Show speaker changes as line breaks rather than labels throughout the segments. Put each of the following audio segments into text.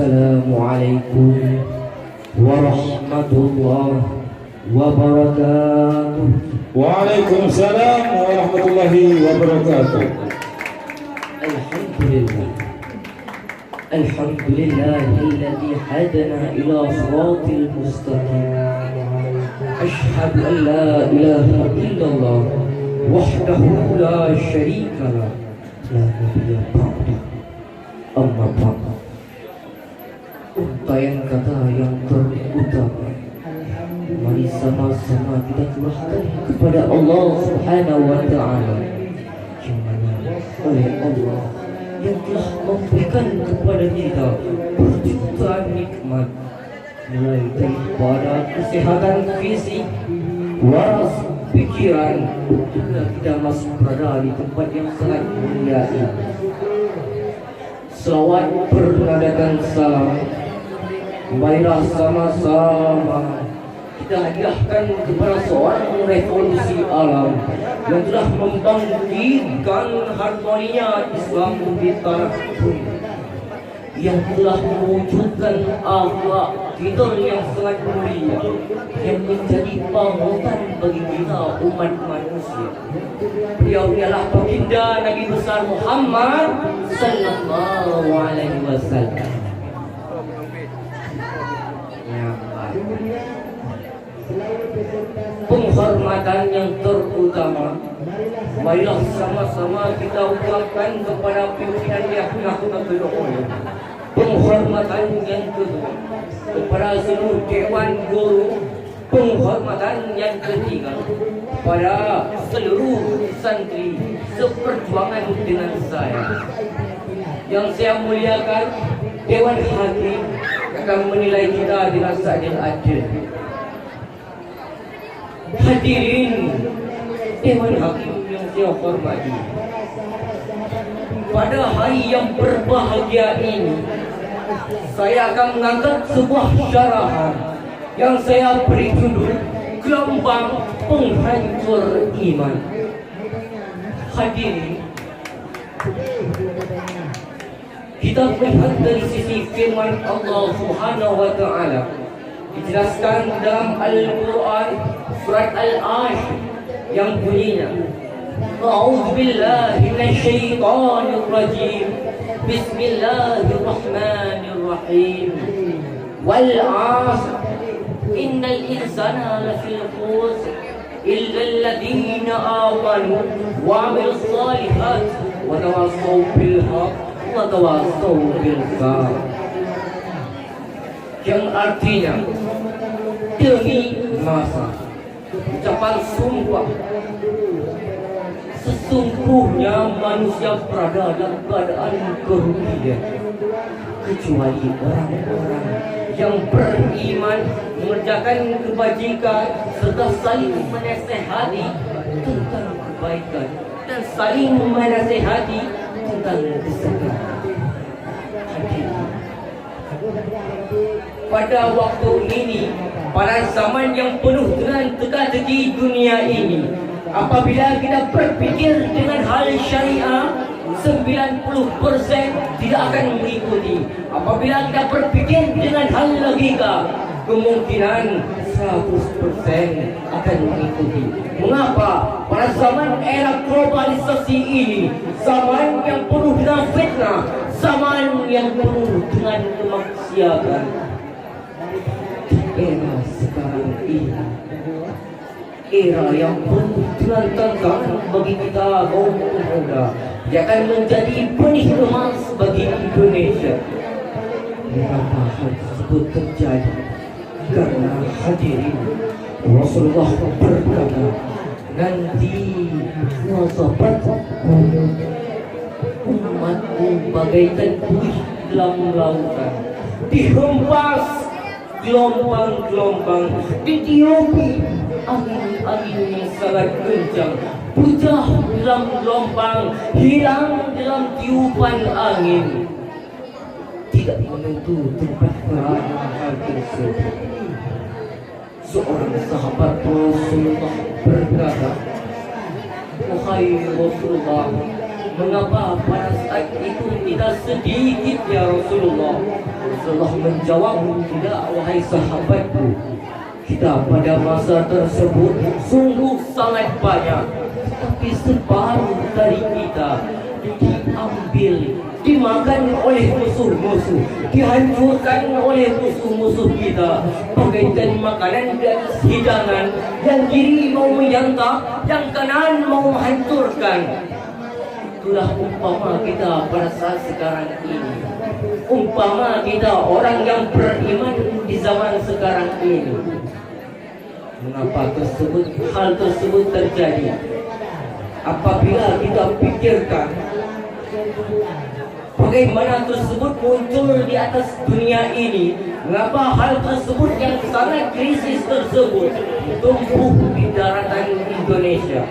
Assalamualaikum warahmatullahi wabarakatuh.
Waalaikumsalam warahmatullahi wabarakatuh.
Alhamdulillah. Alhamdulillahilladzi hadana ila siratil mustaqim. Asyhadu an la ilaha illallah wahdahu la syarika lah, la nabiyya ba'da. Amma ba'd. Untayan kata yang terutama, mari sama-sama kita curahkan kepada Allah Subhanahu wa Ta'ala, yang mana oleh Allah yang telah memberikan kepada kita berjutaan nikmat, mulai daripada kesehatan fisik, waras pikiran, hingga kita masih berada di tempat yang sangat mulia ini. Selawat bernadakan salam, marilah sama-sama kita hadiahkan kepada seorang revolusi alam yang telah membangkitkan harmoninya Islam di tanah bumi, yang telah mewujudkan akhlak kita yang sangat mulia, yang menjadi panutan bagi kita umat manusia. Beliau ialah baginda Nabi besar Muhammad sallallahu alaihi wasallam. Penghormatan yang terutama, marilah sama-sama kita ucapkan kepada pimpinan yang terdahulu. Penghormatan yang kedua kepada seluruh dewan guru. Penghormatan yang ketiga kepada seluruh santri seperjuangan dengan saya. Yang saya muliakan, Dewan Hakim akan menilai kita dengan seadil-adil. Hadirin Dewan Hakim yang saya hormati, pada hari yang berbahagia ini, saya akan mengangkat sebuah syarahan yang saya beri judul Gelombang Penghancur Iman. Hadirin, kita melihat dari sisi firman Allah Subhanahu wa Ta'ala, dijelaskan dalam Al-Quran surat Al-Ashr yang bunyinya, A'udzu billahi minasyaitonir rajim. Bismillahirrahmanirrahim. Wal 'ashr innal insana lafil khusr illa alladhina amanu wa 'amilus shalihat wa tawassaw bil haqq wa tawassaw bil sabr. Yang artinya, demi masa, ucapan sumpah, sesungguhnya manusia berada dalam keadaan kerugian, kecuali orang-orang yang beriman, mengerjakan kebajikan, serta saling menasihati tentang kebaikan dan saling menasihati tentang keselamatan. Pada waktu ini, pada zaman yang penuh dengan teka-teki dunia ini, apabila kita berpikir dengan hal syariah, 90% tidak akan mengikuti. Apabila kita berpikir dengan hal logika, kemungkinan 100% akan mengikuti. Mengapa? Pada zaman era globalisasi ini, zaman yang penuh dengan fitnah, zaman yang penuh dengan kemaksiatan, era sekarang ini, era yang penuh dengan tantangan bagi kita kaum muda, dia akan menjadi benih emas bagi Indonesia. Mengapa hal tersebut terjadi? Karena hadirin, Rasulullah berkata, nanti wasabatku umatku bagaikan buih dalam lautan, dihempas gelombang-gelombang, ditiupi angin-angin yang sangat kencang, pecah dalam gelombang, hilang dalam tiupan angin. Tidak menentu tempat berada hal tersebut. Seorang sahabat Rasulullah berkata, wahai Rasulullah, mengapa pada saat itu kita sedikit ya Rasulullah. Rasulullah menjawab, tidak wahai sahabatku, kita pada masa tersebut sungguh sangat banyak, tapi separuh dari kita diambil, dimakan oleh musuh-musuh, dihancurkan oleh musuh-musuh kita, bagaikan makanan di atas hidangan, yang kiri mau menyantap, yang kanan mau menghancurkan. Itulah umpama kita pada saat sekarang ini. Umpama kita orang yang beriman di zaman sekarang ini. Mengapa hal tersebut terjadi? Apabila kita pikirkan bagaimana tersebut muncul di atas dunia ini, mengapa hal tersebut yang sangat krisis tersebut tumbuh di daratan Indonesia?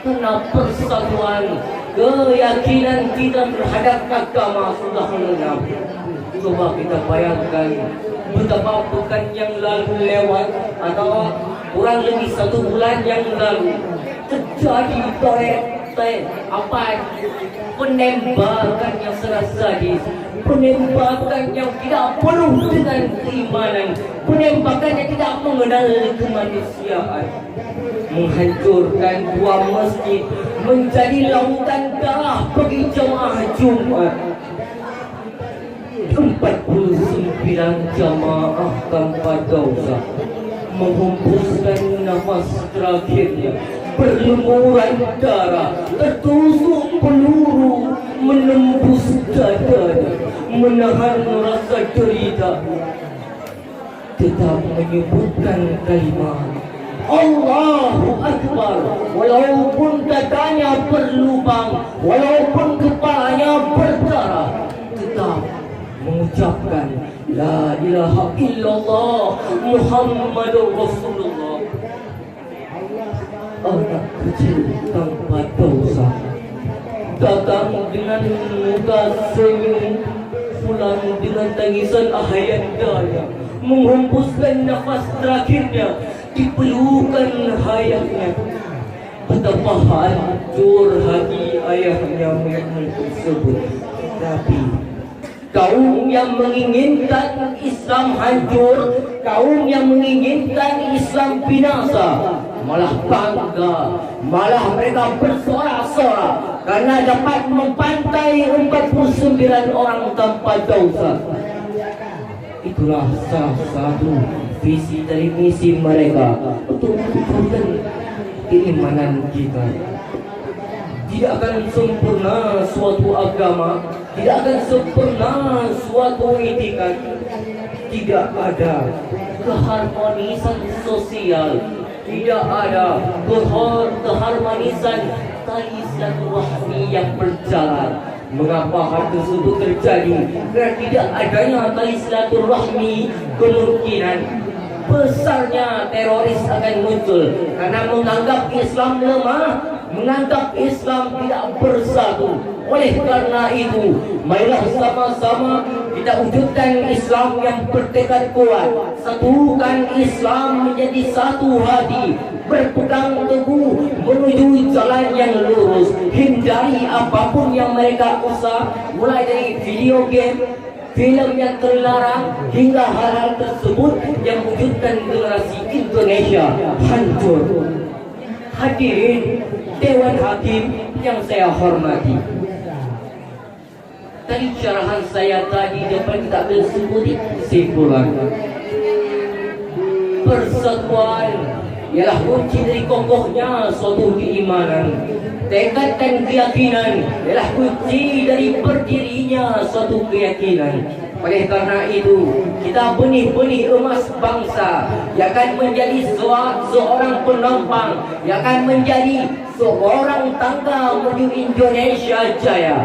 Karena persatuan keyakinan kita terhadap agama sudah lenyap. Coba kita bayangkan betapa pekan yang lalu lewat atau kurang lebih 1 bulan yang lalu terjadi penembakan yang sangat sadis, penembakan yang tidak penuh dengan keimanan, penembakan yang tidak mengenal kemanusiaan, menghancurkan 2 masjid menjadi lautan darah bagi jemaah Jumat. 49 jamaah tanpa dosa menghembuskan nafas terakhirnya, berlumuran darah, tertusuk peluru menembus dadanya, menahan rasa derita, tetap menyebutkan kalimat Allahu Akbar, walaupun dadanya berlubang, walaupun kepalanya berdarah, tetap mengucapkan La ilaha illallah Muhammadur Rasulullah. Anak kecil tanpa dosa datang dengan muka senyum, pulang dengan tangisan ayahnya, menghembuskan nafas terakhirnya di pelukan ayahnya. Betapa hancur hati ayahnya melihat tersebut. Tapi kaum yang menginginkan Islam hancur, kaum yang menginginkan Islam binasa, malah bangga, malah mereka bersorak-sorak karena dapat membantai 49 orang tanpa dosa. Itulah salah satu visi dari misi mereka untuk menunjukkan keimanan kita. Tidak akan sempurna suatu agama, tidak akan sempurna suatu etikat, tidak ada keharmonisan sosial, tidak ada keharmonisan tali silaturahmi yang berjalan. Mengapa hal tersebut terjadi? Karena tidak adanya tali silaturahmi, kemungkinan besarnya teroris akan muncul karena menganggap Islam lemah, menganggap Islam tidak bersatu. Oleh karena itu, marilah sama-sama kita wujudkan Islam yang bertekad kuat, satukan Islam menjadi satu hati, berpegang teguh menuju jalan yang lurus, hindari apapun yang mereka usah, mulai dari video game, film yang terlarang, hingga hal-hal tersebut yang wujudkan generasi Indonesia hancur. Hadirin Dewan Hakim yang saya hormati, tadi syarahan saya tadi dapat kita ambil kesimpulan. Persatuan ialah kunci dari kokohnya suatu keimanan. Tekad dan keyakinan ialah kunci dari berdirinya suatu keyakinan. Oleh karena itu, kita benih-benih emas bangsa yang akan menjadi seorang penopang, yang akan menjadi seorang tangga menuju Indonesia Jaya.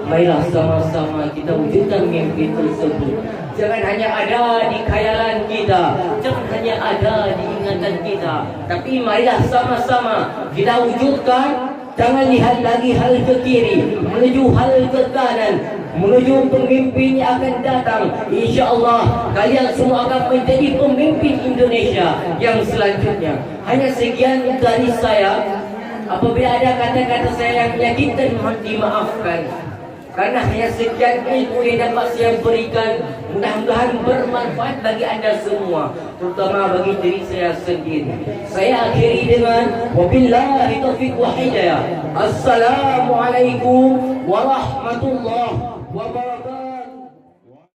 Marilah sama-sama kita wujudkan mimpi tersebut. Jangan hanya ada di khayalan kita, jangan hanya ada di ingatan kita, tapi marilah sama-sama kita wujudkan. Jangan lihat lagi hal ke kiri, menuju hal ke kanan, menuju pemimpin yang akan datang. InsyaAllah kalian semua akan menjadi pemimpin Indonesia yang selanjutnya. Hanya sekian dari saya. Apabila ada kata-kata saya yang menyakitkan, mohon dimaafkan. Karena hanya sekian ilmu yang dapat saya berikan. Mudah-mudahan bermanfaat bagi anda semua, terutama bagi diri saya sendiri. Saya akhiri dengan wabillahi taufiq wa hidayah. Assalamualaikum warahmatullahi wabarakatuh.